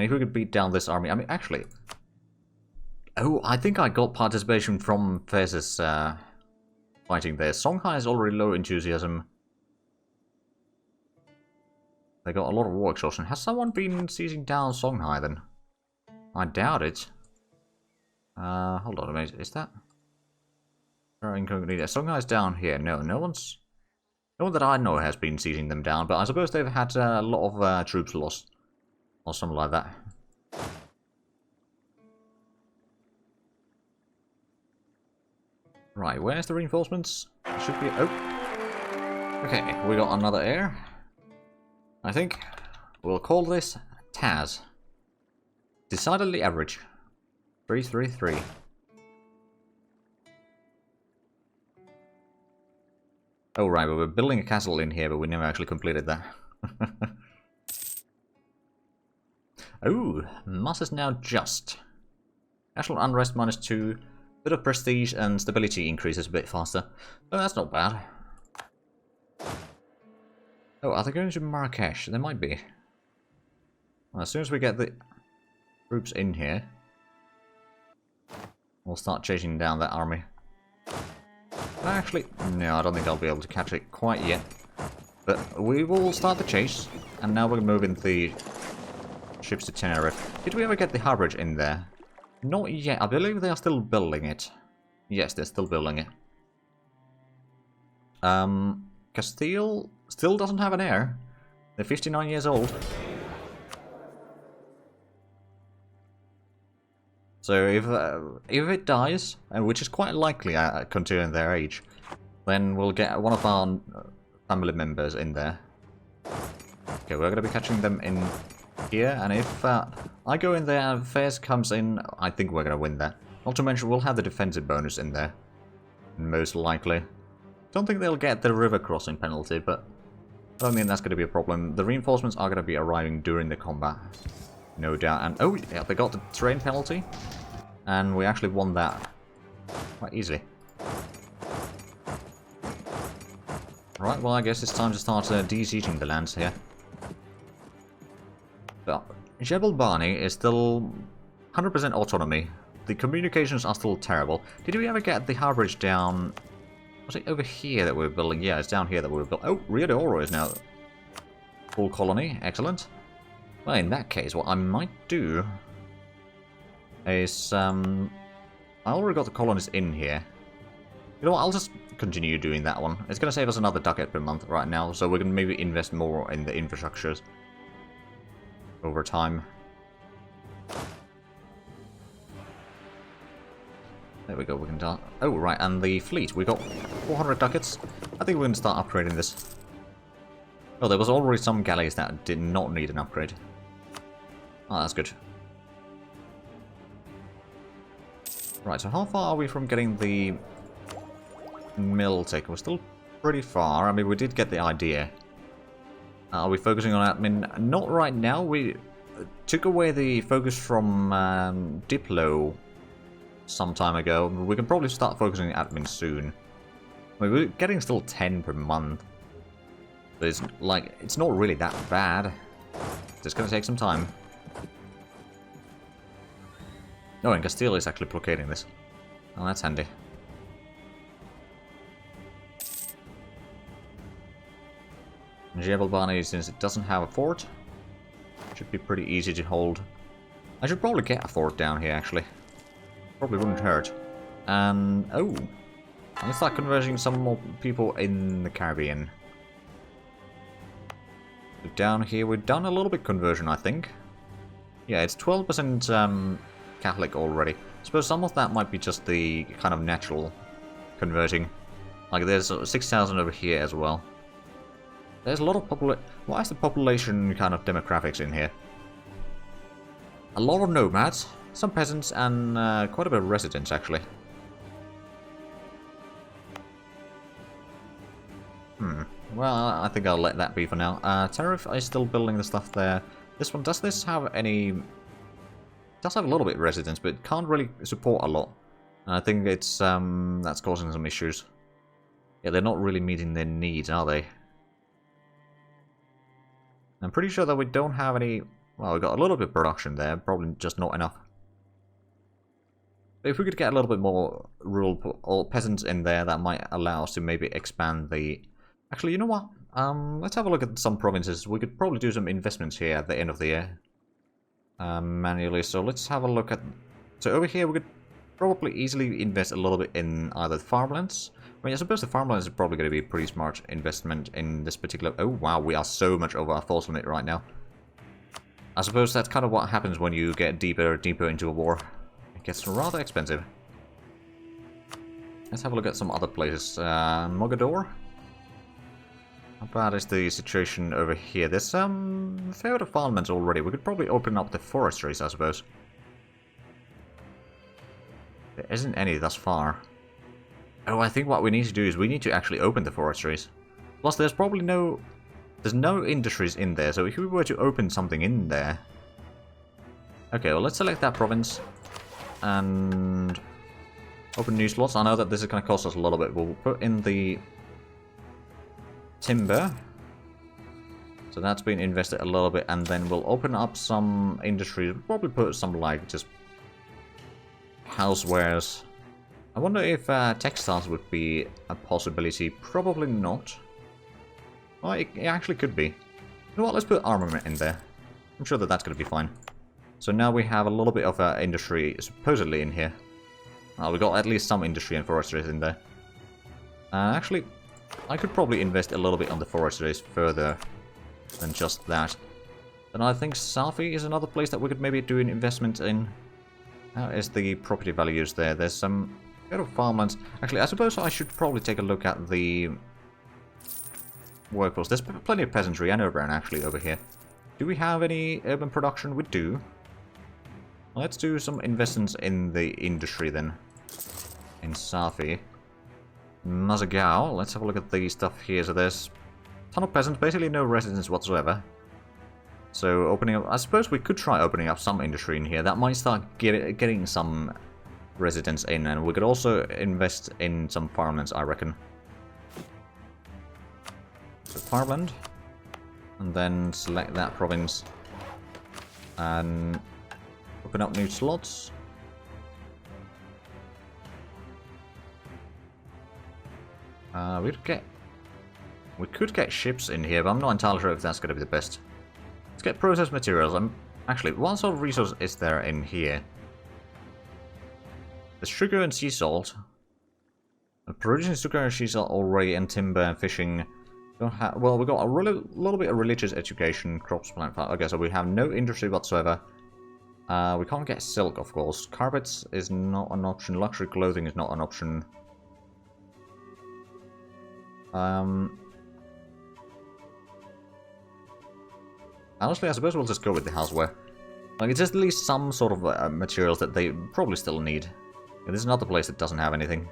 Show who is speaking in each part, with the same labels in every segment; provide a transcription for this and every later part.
Speaker 1: And if we could beat down this army... I mean, actually... Oh, I think I got participation from Fez's fighting there. Songhai is already low enthusiasm. They got a lot of war exhaustion. Has someone been seizing down Songhai then? I doubt it. Hold on a minute. Is that... Incognito. Songhai's down here. No one that I know has been seizing them down, but I suppose they've had a lot of troops lost. Or something like that. Right, where's the reinforcements? Should be... Oh! Okay, we got another air. I think we'll call this Taz. Decidedly average. 333. Oh right, we were building a castle in here, but we never actually completed that. Oh, mass is now just. National unrest -2. Bit of prestige and stability increases a bit faster. But that's not bad. Oh, are they going to Marrakesh? They might be. Well, as soon as we get the troops in here, we'll start chasing down that army. Actually, no, I don't think I'll be able to catch it quite yet. But we will start the chase, and now we're moving the ships to Tenerife. Did we ever get the harbourage in there? Not yet. I believe they are still building it. Yes, they're still building it. Castile still doesn't have an heir. They're 59 years old. So if it dies, which is quite likely considering their age, then we'll get one of our family members in there. Okay, we're going to be catching them in here, and if I go in there and Fez comes in, I think we're going to win that. Not to mention, we'll have the defensive bonus in there. Most likely. Don't think they'll get the river crossing penalty, but I don't think that's going to be a problem. The reinforcements are going to be arriving during the combat. No doubt. And oh, yeah, they got the terrain penalty. And we actually won that quite easily. Right, well, I guess it's time to start de-sieging the lands here. But Jebel Barni is still 100% autonomy. The communications are still terrible. Did we ever get the harbourage down? Was it over here that we were building? Yeah, it's down here that we were building. Oh, Rio de Oro is now full colony. Excellent. Well, in that case, what I might do is... I already got the colonies in here. You know what, I'll just continue doing that one. It's going to save us another ducat per month right now, so we can maybe invest more in the infrastructures over time. There we go, we can start... Oh, right, and the fleet. We got 400 ducats. I think we're going to start upgrading this. Oh, there was already some galleys that did not need an upgrade. Oh, that's good. Right, so how far are we from getting the mill taken? We're still pretty far. I mean, we did get the idea. Are we focusing on admin? Not right now. We took away the focus from Diplo some time ago. We can probably start focusing on admin soon. I mean, we're getting still 10 per month. But it's like, it's not really that bad. It's just going to take some time. Oh, and Castile is actually blockading this. Oh, that's handy. Jebel Barni, since it doesn't have a fort, should be pretty easy to hold. I should probably get a fort down here, actually. Probably wouldn't hurt. And, oh, let's start converting some more people in the Caribbean. Down here, we've done a little bit conversion, I think. Yeah, it's 12% Catholic already. I suppose some of that might be just the kind of natural converting. Like, there's 6,000 over here as well. There's a lot of Why is the population kind of demographics in here? A lot of nomads, some peasants, and quite a bit of residents, actually. Well, I think I'll let that be for now. Tenerife is still building the stuff there. This one, does this have any... It does have a little bit of residents, but it can't really support a lot. And I think it's, that's causing some issues. Yeah, they're not really meeting their needs, are they? I'm pretty sure that we don't have any Well, we got a little bit of production there, probably just not enough. But if we could get a little bit more rural or peasants in there, that might allow us to maybe expand the... Actually, you know what? Let's have a look at some provinces. We could probably do some investments here at the end of the year. Manually, so let's have a look at... So over here we could probably easily invest a little bit in either farmlands. I mean, I suppose the farmlands is probably going to be a pretty smart investment in this particular... Oh wow, we are so much over our force limit right now. I suppose that's kind of what happens when you get deeper and deeper into a war. It gets rather expensive. Let's have a look at some other places. Mogador? How bad is the situation over here? There's some fair bit of farmlands already. We could probably open up the forestries, I suppose. There isn't any thus far. Oh, I think what we need to do is we need to actually open the forestries. Plus, there's probably no... There's no industries in there, so if we were to open something in there... Okay, well, let's select that province. And... open new slots. I know that this is going to cost us a little bit. We'll put in the... timber. So that's been invested a little bit, and then we'll open up some industries. We'll probably put some, like, just... housewares. I wonder if textiles would be a possibility. Probably not. Well, it actually could be. You know what, let's put armament in there. I'm sure that that's going to be fine. So now we have a little bit of industry supposedly in here. We got at least some industry and forestries in there. Actually, I could probably invest a little bit on the forestries further than just that. Then I think Safi is another place that we could maybe do an investment in. How is the property values there? There's some bit of farmlands. Actually, I suppose I should probably take a look at the workforce. There's plenty of peasantry and urban actually over here. Do we have any urban production? We do. Let's do some investments in the industry then. In Safi. Mazagao. Let's have a look at the stuff here. So there's a ton of peasants, basically no residents whatsoever. So opening up, I suppose we could try opening up some industry in here. That might start getting some residents in, and we could also invest in some farmlands, I reckon. So farmland, and then select that province, and open up new slots. We could get ships in here, but I'm not entirely sure if that's going to be the best. Let's get processed materials. Actually, what sort of resource is there in here? There's sugar and sea salt. We're producing sugar and sea salt already, and timber and fishing. Well, we got a little bit of religious education, crops, plant. Okay, so we have no industry whatsoever. We can't get silk, of course. Carpets is not an option. Luxury clothing is not an option. Honestly, I suppose we'll just go with the houseware. Like, it's at least some sort of materials that they probably still need. Yeah, this is another place that doesn't have anything.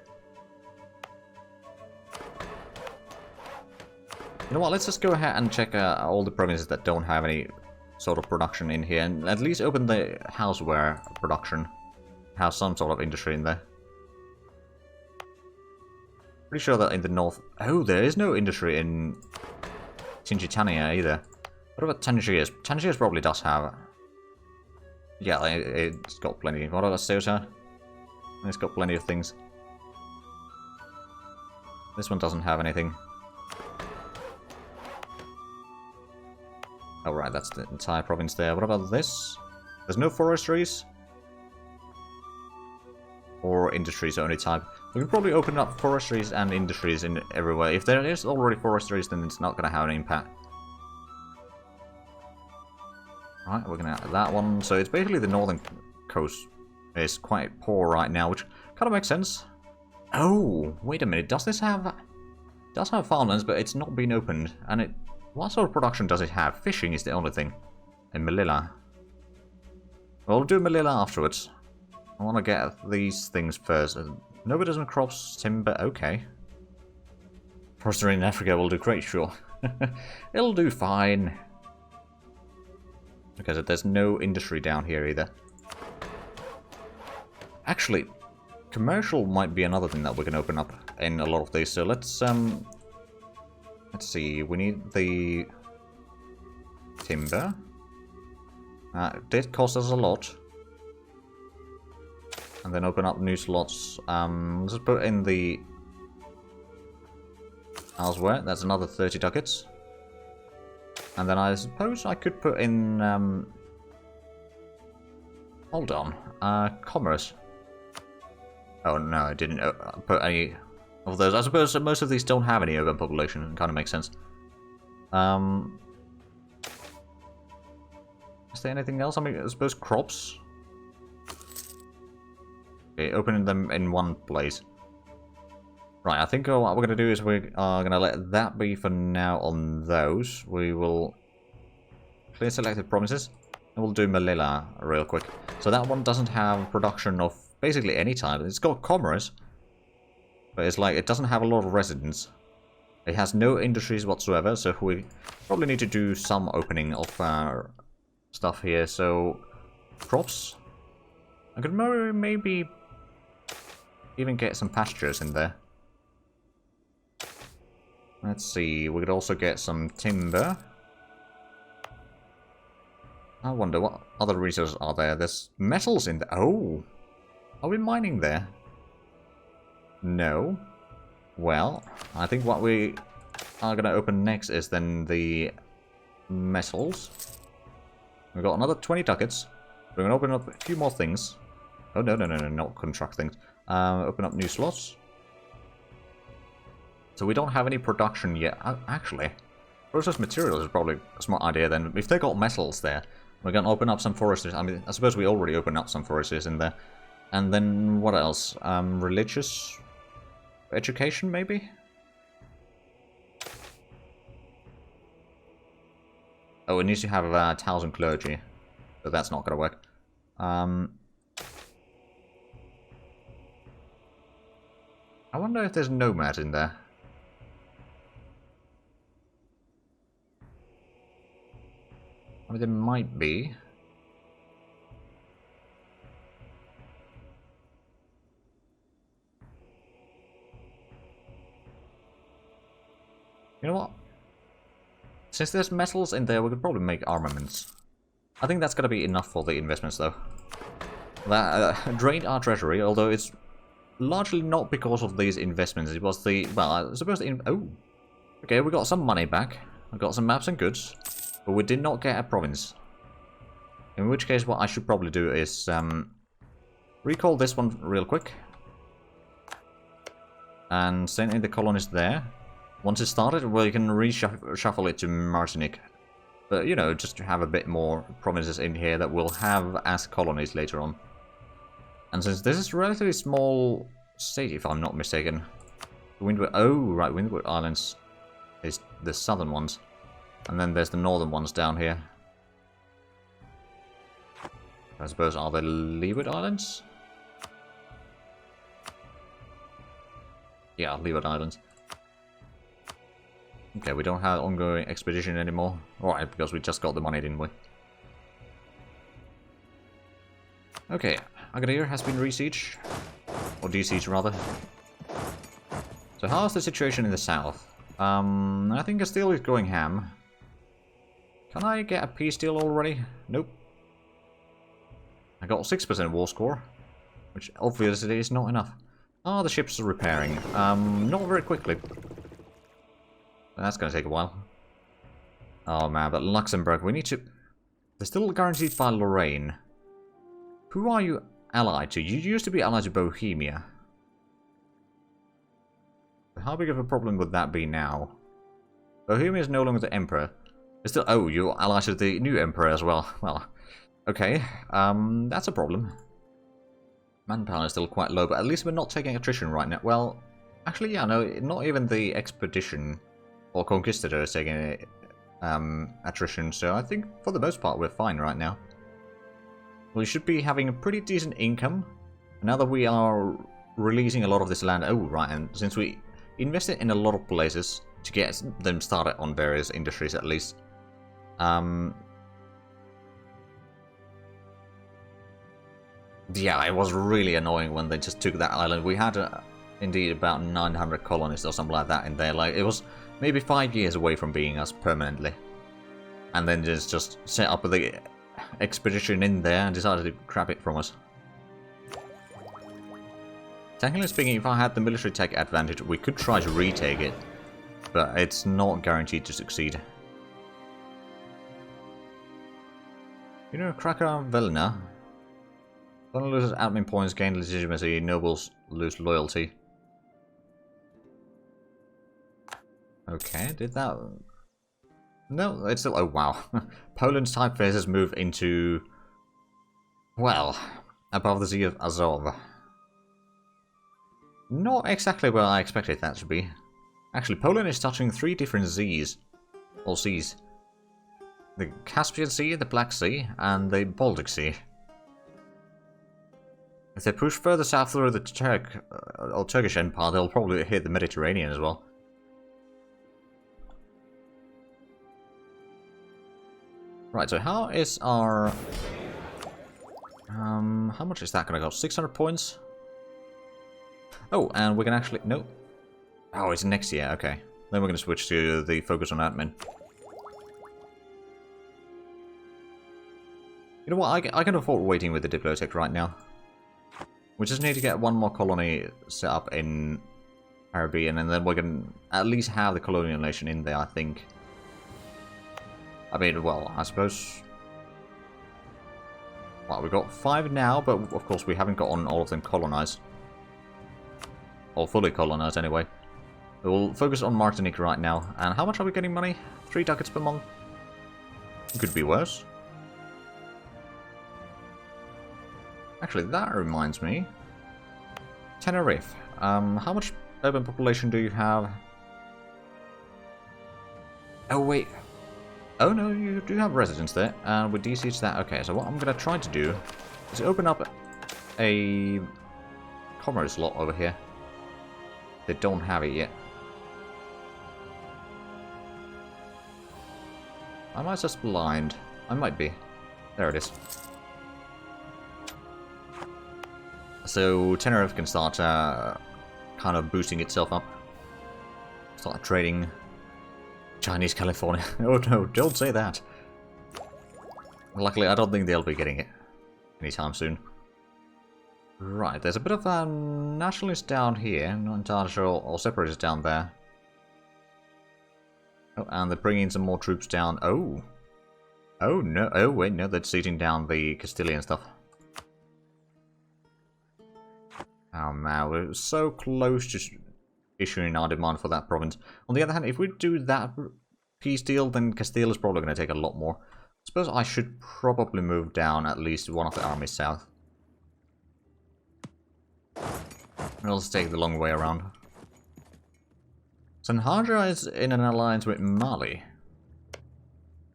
Speaker 1: You know what, let's just go ahead and check all the provinces that don't have any sort of production in here, and at least open the houseware production. Have some sort of industry in there. Pretty sure that in the north... Oh, there is no industry in Tinchitania either. What about Tangiers? Tangiers probably does have... Yeah, it's got plenty. What about Ceuta? It's got plenty of things. This one doesn't have anything. Oh, right, that's the entire province there. What about this? There's no forestries? Or industries, only type. We can probably open up forestries and industries in everywhere. If there is already forestries, then it's not going to have an impact. Right, we're going to add that one. So it's basically the northern coast is quite poor right now, which kind of makes sense. Oh, wait a minute. Does this have... It does have farmlands, but it's not been opened. And it... What sort of production does it have? Fishing is the only thing. In Melilla. Well, we'll do Melilla afterwards. I want to get these things first. Nobody doesn't crops, timber, okay. Forestry in Africa will do great, sure. It'll do fine. Okay, so there's no industry down here either. Actually, commercial might be another thing that we can open up in a lot of these. So let's see, we need the timber. It did cost us a lot. And then open up new slots. Let's just put in the elsewhere. That's another 30 ducats. And then I suppose I could put in hold on. Commerce. Oh no, I didn't put any of those. I suppose most of these don't have any urban population. It kind of makes sense. Is there anything else? I mean, I suppose crops. Okay, opening them in one place. Right, I think what we're going to do is we are going to let that be for now on those. We will clear selected provinces, and we'll do Melilla real quick. So that one doesn't have production of basically any type. It's got commerce, but it's like it doesn't have a lot of residents. It has no industries whatsoever, so we probably need to do some opening of stuff here. So crops. I could maybe even get some pastures in there. Let's see, we could also get some timber. I wonder what other resources are there. There's metals in there. Oh! Are we mining there? No. Well, I think what we are going to open next is then the metals. We've got another 20 ducats. We're going to open up a few more things. Oh, no, not contract things. Open up new slots. So we don't have any production yet. Actually, processed materials is probably a smart idea then. If they got metals there, we're going to open up some foresters. I mean, I suppose we already opened up some foresters in there. And then what else? Religious education, maybe? Oh, it needs to have 1,000 clergy. So that's not going to work. I wonder if there's nomads in there. I mean, there might be. You know what? Since there's metals in there, we could probably make armaments. I think that's going to be enough for the investments, though. That drained our treasury, although it's largely not because of these investments. It was the... well, I suppose the... oh! Okay, we got some money back. We got some maps and goods. But we did not get a province. In which case, what I should probably do is... recall this one real quick. And send in the colonies there. Once it's started, well, you can reshuffle it to Martinique. But, you know, just to have a bit more provinces in here that we'll have as colonies later on. And since this is a relatively small state, if I'm not mistaken... Windward... oh, right, Windward Islands is the southern ones. And then there's the northern ones down here. I suppose, are they Leeward Islands? Yeah, Leeward Islands. Okay, we don't have ongoing expedition anymore. Alright, because we just got the money, didn't we? Okay, Agadir has been re-sieged. Or de-sieged, rather. So how's the situation in the south? I think Castile is going ham. Can I get a peace deal already? Nope. I got 6% war score, which obviously is not enough. Ah, the ships are repairing. Not very quickly. That's gonna take a while. Oh man, but Luxembourg, we need to... They're still guaranteed by Lorraine. Who are you allied to? You used to be allied to Bohemia. How big of a problem would that be now? Bohemia is no longer the emperor. It's still... oh, you're allied to the new emperor as well. Well, okay. That's a problem. Manpower is still quite low, but at least we're not taking attrition right now. Well, actually, yeah, no, not even the expedition or conquistador is taking attrition, so I think for the most part we're fine right now. We should be having a pretty decent income. Now that we are releasing a lot of this land... oh, right, and since we invested in a lot of places to get them started on various industries at least. Yeah, it was really annoying when they just took that island. We had indeed about 900 colonists or something like that in there. Like, it was maybe 5 years away from being us permanently. And then just set up the expedition in there and decided to grab it from us. Technically speaking, if I had the military tech advantage, we could try to retake it, but it's not guaranteed to succeed. You know, Krakow Velna. One loses admin points, gain legitimacy, nobles lose loyalty. Okay, did that... No, it's still... Oh, wow. Poland's typefaces move into... Well, above the Sea of Azov. Not exactly where I expected that to be. Actually, Poland is touching 3 different Zs. Or Seas. The Caspian Sea, the Black Sea, and the Baltic Sea. If they push further south through the Turkish Empire, they'll probably hit the Mediterranean as well. Right, so how is our... how much is that going to cost? 600 points? Oh, and we can actually... No. Oh, it's next year, okay. Then we're going to switch to the focus on admin. You know what, I can afford waiting with the Diplotech right now. We just need to get one more colony set up in Caribbean, and then we can at least have the colonial nation in there, I think. I mean, well, I suppose... Well, we've got 5 now, but of course we haven't gotten all of them colonized. Or fully colonized, anyway. We'll focus on Martinique right now. And how much are we getting money? 3 ducats per month? Could be worse. Actually, that reminds me. Tenerife. How much urban population do you have? Oh, wait. Oh, no, you do have residents there. And we de-siege that. Okay, so what I'm going to try to do is open up a commerce lot over here. They don't have it yet. Am I just blind? I might be. There it is. So Tenerife can start kind of boosting itself up. Start trading Chinese California. Oh no, don't say that. Luckily, I don't think they'll be getting it anytime soon. Right, there's a bit of a nationalist down here. Not entirely sure, or separatists down there. Oh, and they're bringing some more troops down. Oh. Oh no, oh wait, no, they're sieging down the Castilian stuff. Oh man, we're so close to issuing our demand for that province. On the other hand, if we do that peace deal, then Castile is probably going to take a lot more. I suppose I should probably move down at least one of the armies south. I'll just take the long way around. Sanhaja is in an alliance with Mali.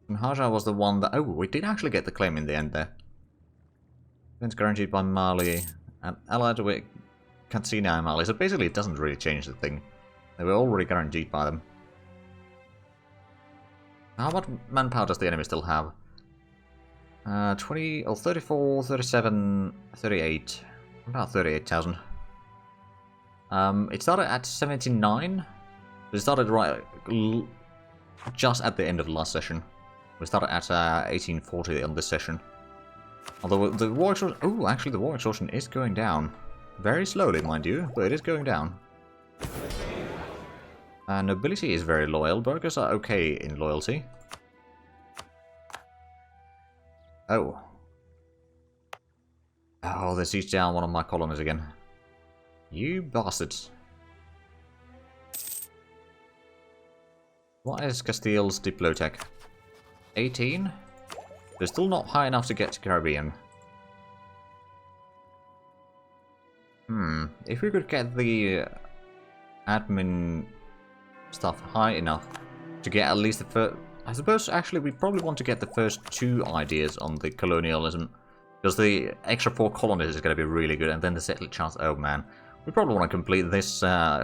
Speaker 1: Sanhaja was the one that... Oh, we did actually get the claim in the end there. Defense guaranteed by Mali and allied with Katsina and Mali. So basically it doesn't really change the thing. They were already guaranteed by them. How much manpower does the enemy still have? 20 or 34, 37, 38. About 38,000. It started at 79. We started right just at the end of the last session. We started at 1840 on this session. Although the war exhaustion... Oh, actually the war exhaustion is going down. Very slowly, mind you, but it is going down. Nobility is very loyal. Burghers are okay in loyalty. Oh. Oh, they sieged down one of my colonies again. You bastards. What is Castile's Diplotech? 18? They're still not high enough to get to Caribbean. If we could get the admin stuff high enough to get at least the first... I suppose actually we probably want to get the first 2 ideas on the colonialism. Because the extra 4 colonies is going to be really good, and then the settled chance... Oh man. We probably want to complete this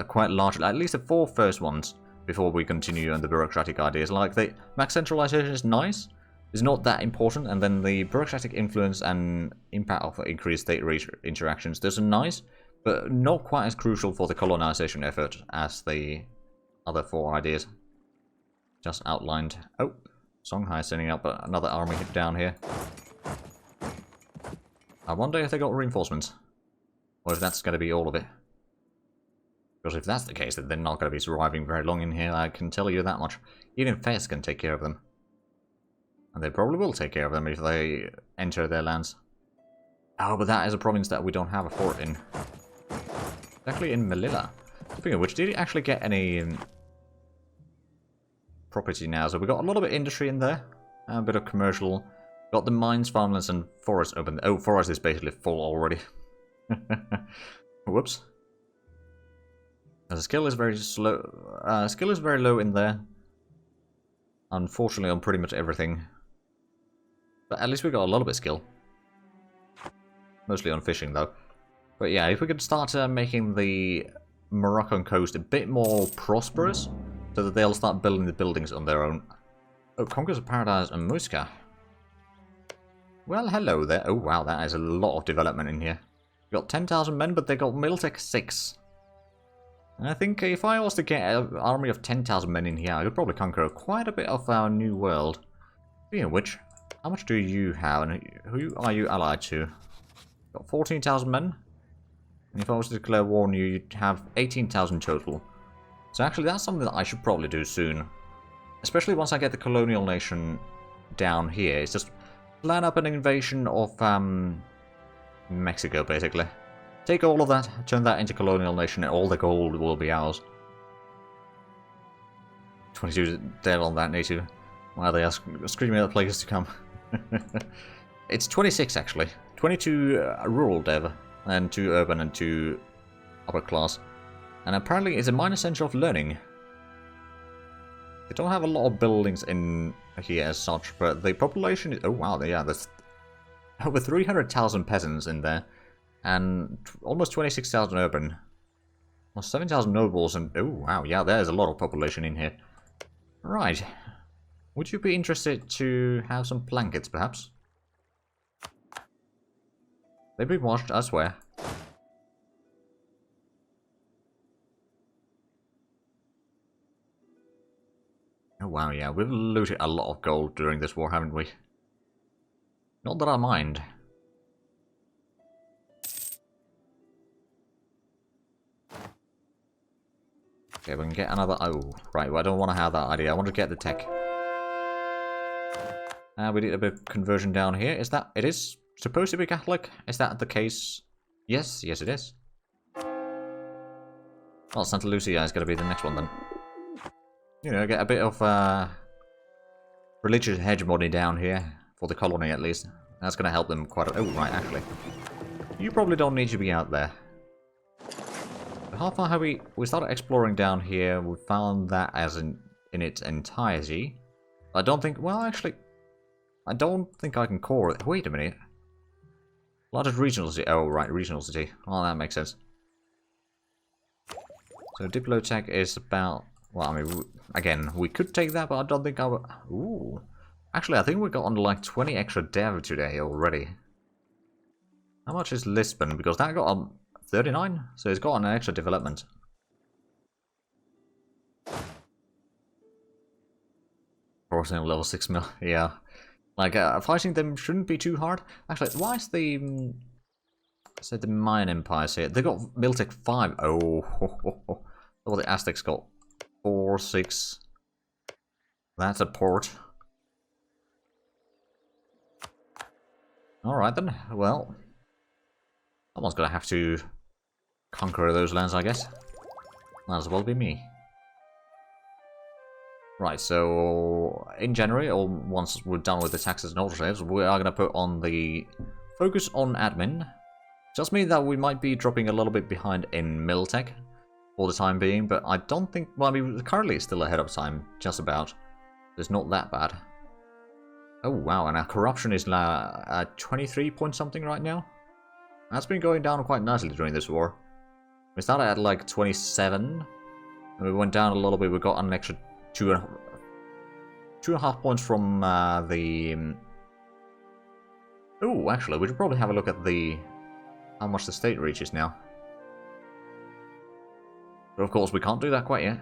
Speaker 1: quite largely, at least the 4 first ones, before we continue on the bureaucratic ideas. Like the max centralization is nice, it's not that important, and then the bureaucratic influence and impact of increased state interactions, those are nice, but not quite as crucial for the colonization effort as the other 4 ideas just outlined. Oh, Songhai is sending up another army down here. I wonder if they got reinforcements. Or if that's going to be all of it. Because if that's the case, then they're not going to be surviving very long in here, I can tell you that much. Even Fez can take care of them. And they probably will take care of them if they enter their lands. Oh, but that is a province that we don't have a fort in. It's actually in Melilla. Speaking of which, did it actually get any property now? So we got a lot of industry in there. A bit of commercial. Got the mines, farmlands, and forests open. Oh, forest is basically full already. Whoops. The skill is very slow. Skill is very low in there. Unfortunately, on pretty much everything. But at least we got a little bit of skill. Mostly on fishing, though. But yeah, if we could start making the Moroccan coast a bit more prosperous, so that they'll start building the buildings on their own. Oh, Conquers of Paradise and Musca. Well, hello there. Oh, wow, that is a lot of development in here. We got 10,000 men, but they got Miltech 6. And I think if I was to get an army of 10,000 men in here, I could probably conquer quite a bit of our new world. Speaking of which, how much do you have, and who are you allied to? Got 14,000 men. And if I was to declare war on you, you'd have 18,000 total. So actually, that's something that I should probably do soon. Especially once I get the colonial nation down here. It's just plan up an invasion of Mexico, basically. Take all of that, turn that into colonial nation, and all the gold will be ours. 22 dead on that native. Wow, they are screaming at the plagues to come. It's 26 actually. 22 rural dev, and 2 urban and 2 upper class. And apparently it's a minor center of learning. They don't have a lot of buildings in here as such, but the population is... Oh wow, yeah, there's over 300,000 peasants in there. And almost 26,000 urban. Almost 7,000 nobles and... Oh wow, yeah, there's a lot of population in here. Right. Would you be interested to have some blankets, perhaps? They've been washed, I swear. Oh wow, yeah, we've looted a lot of gold during this war, haven't we? Not that I mind. Okay, we can get another... Oh, right, well, I don't want to have that idea. I want to get the tech. We did a bit of conversion down here. Is that... It is supposed to be Catholic? Is that the case? Yes, yes it is. Well, Santa Lucia is going to be the next one then. You know, get a bit of religious hegemony down here. For the colony, at least. That's going to help them quite a... Oh, right, actually. You probably don't need to be out there. But how far have we... We started exploring down here. We found that as in its entirety. I don't think... Well, actually... I don't think I can core it. Wait a minute. Largest regional city. Oh, right, regional city. Oh, that makes sense. So, Diplotech is about... Well, I mean, again, we could take that, but I don't think I would... Ooh. Actually, I think we got on like 20 extra dev today already. How much is Lisbon? Because that got 39, so it's got an extra development. Forcing level 6 mil, yeah. Like, fighting them shouldn't be too hard. Actually, why is the... Say the Mayan Empires here? They got Miltech 5. Oh, well, the Aztecs got 4, 6. That's a port. Alright then, well... Someone's gonna have to conquer those lands, I guess. Might as well be me. Right, so... In January, or once we're done with the taxes and autosaves, we are gonna put on the... Focus on admin. Just means that we might be dropping a little bit behind in Miltech for the time being, but I don't think... Well, I mean, currently it's still ahead of time, just about. It's not that bad. Oh wow, and our corruption is at 23 point something right now. That's been going down quite nicely during this war. We started at like 27, and we went down a little bit. We got an extra 2.5 points from the... Oh, actually, we should probably have a look at the... How much the state reaches now. But of course, we can't do that quite yet.